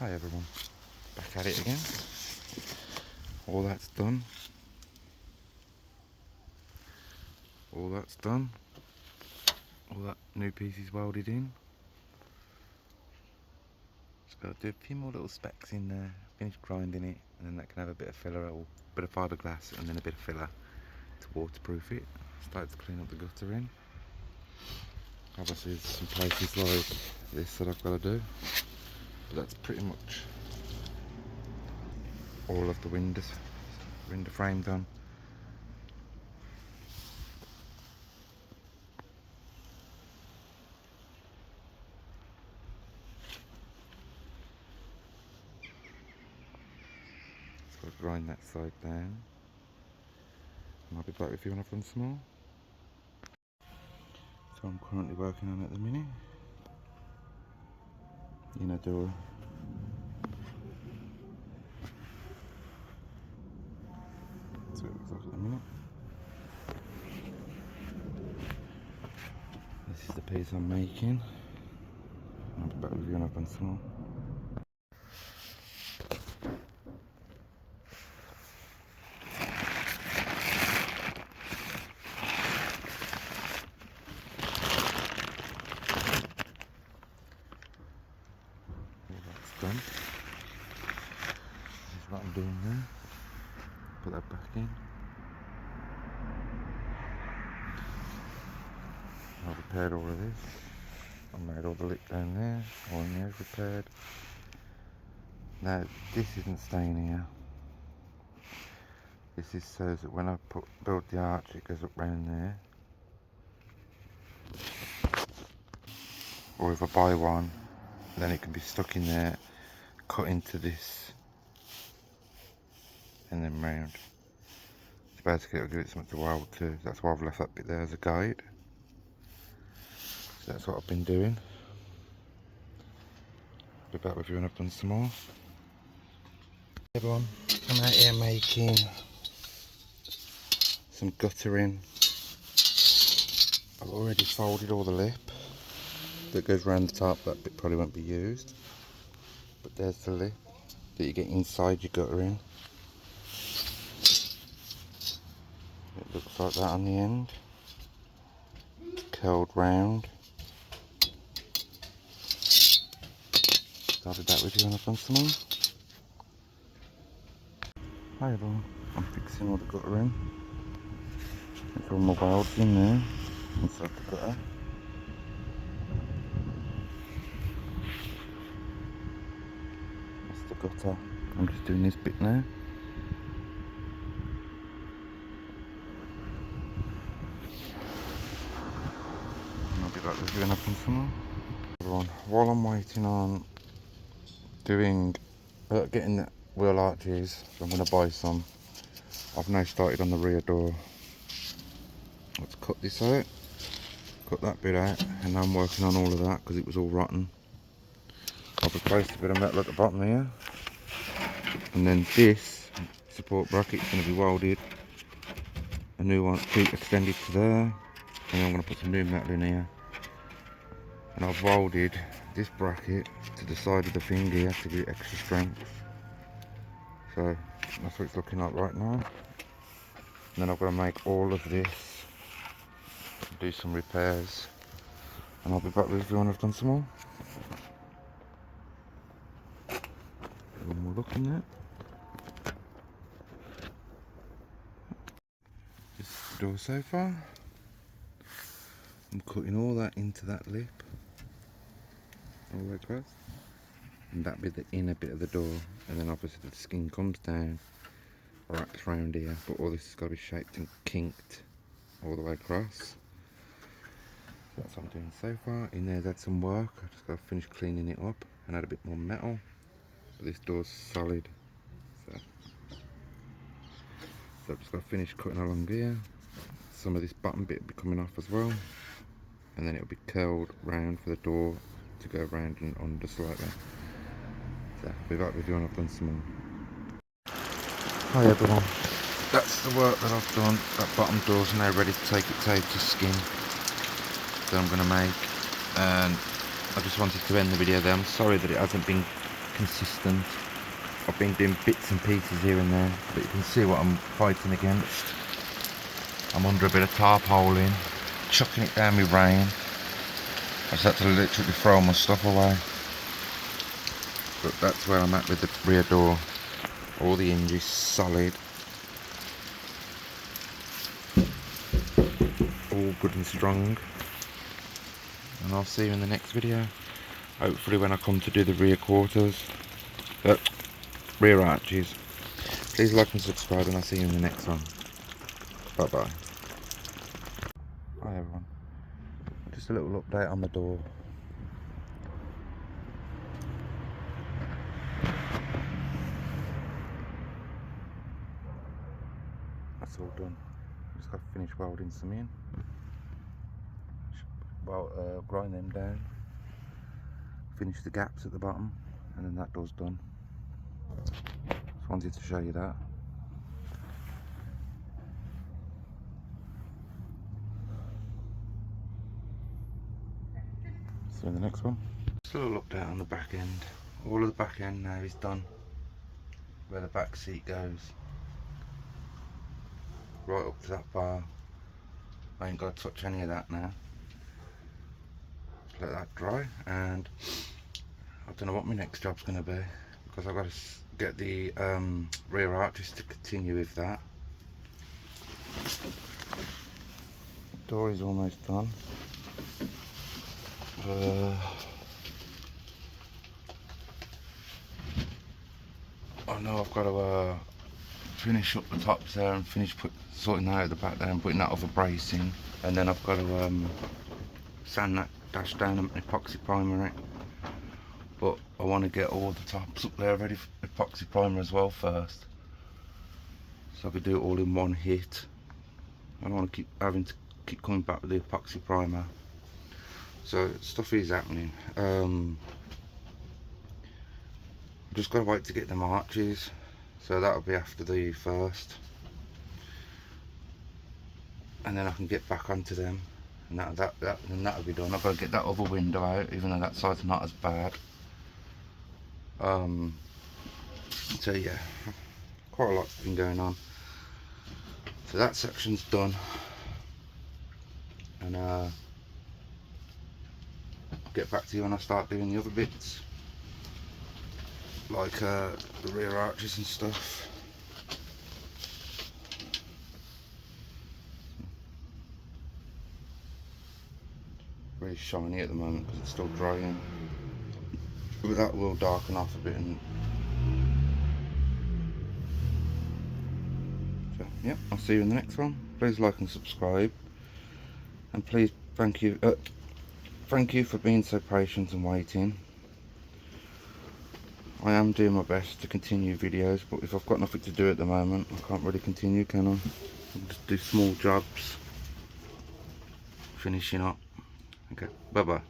Hi everyone, back at it again. All that's done. All that's done. All that new piece is welded in. Just got to do a few more little specks in there, finish grinding it, and then that can have a bit of filler, or a bit of fiberglass, and then a bit of filler to waterproof it. Started to clean up the guttering. Obviously there's some places like this that I've got to do, but that's pretty much all of the window frame done. So I'll grind that side down, and I'll be back with you when I've done some more. So I'm currently working on at the minute. Inner door. That's what it looks like at the minute. This is the piece I'm making. I'll be back with you when I've done some more. Done. This is what I'm doing there. Put that back in. I've repaired all of this. I made all the lip down there. All in there is repaired. Now this isn't staying here. This is so that when I build the arch, it goes up round there. Or if I buy one, then it can be stuck in there, cut into this, and then round. So basically it'll give it something to weld to. That's why I've left that bit there as a guide. So that's what I've been doing. I'll be back with you when I've done some more. Hey everyone, I'm out here making some guttering. I've already folded all the lip that goes around the top. That bit probably won't be used, but there's the lip that you get inside your guttering. It looks like that on the end. It's curled round. I'll be back with you when I've done some more. Hi everyone, I'm fixing all the guttering. There's all my welds in there inside the gutter. That's the gutter. I'm just doing this bit now. And I'll be back with you when I've done some more. Everyone, while I'm waiting on getting the wheel arches, I'm going to buy some. I've now started on the rear door. Let's cut this out, cut that bit out, and I'm working on all of that because it was all rotten. I've replaced a bit of metal at the bottom here, and then this support bracket is going to be welded, a new one extended to there, and then I'm going to put some new metal in here. And I've welded this bracket to the side of the thing here to give it extra strength. So that's what it's looking like right now. And then I've got to make all of this, do some repairs, and I'll be back with you when I've done some more. One more look in there. This is the door so far. I'm cutting all that into that lip, all the way across, and that'll be the inner bit of the door, and then obviously the skin comes down, wraps around here, but all this has got to be shaped and kinked all the way across. So that's what I'm doing so far. In there's had some work. I've just got to finish cleaning it up and add a bit more metal, but this door's solid, so I've just got to finish cutting along here. Some of this bottom bit will be coming off as well, and then it'll be curled round for the door to go round and under slightly. So I'll be back with you when I've done some more. Hi everyone, that's the work that I've done. That bottom door's now ready to take its out to skin that I'm going to make, and I just wanted to end the video there. I'm sorry that it hasn't been consistent. I've been doing bits and pieces here and there, but you can see what I'm fighting against. I'm under a bit of tarpaulin, chucking it down with rain. I just had to literally throw my stuff away. But that's where I'm at with the rear door. All the hinges solid. All good and strong. And I'll see you in the next video. Hopefully when I come to do the rear quarters. Rear arches. Please like and subscribe, and I'll see you in the next one. Bye bye. Hi everyone. Just a little update on the door. That's all done. Just got to finish welding some in. Well, grind them down. Finish the gaps at the bottom, and then that door's done. Just wanted to show you that. See you in the next one. Just a little update on the back end. All of the back end now is done. Where the back seat goes. Right up to that bar. I ain't got to touch any of that now. Just let that dry, and I don't know what my next job's going to be, because I've got to get the rear arches to continue with that. Door is almost done. I know I've got to finish up the tops there and finish sorting that out the back there and putting that other bracing, and then I've got to sand that dash down and epoxy primer it. But I want to get all the tops up there ready for epoxy primer as well first, so I could do it all in one hit. I don't want to keep coming back with the epoxy primer. So stuff is happening. Just gotta wait to get them arches, so that'll be after the first, and then I can get back onto them, and that'll be done. I've got to get that other window out, even though that side's not as bad. So yeah, quite a lot's been going on. So that section's done, and I'll get back to you when I start doing the other bits, like the rear arches and stuff. Really shiny at the moment because it's still drying, but that will darken off a bit. And so yeah, I'll see you in the next one. Please like and subscribe, and please thank you for being so patient and waiting. I am doing my best to continue videos, but if I've got nothing to do at the moment, I can't really continue, can I? I'll just do small jobs, finishing up. Okay, bye bye.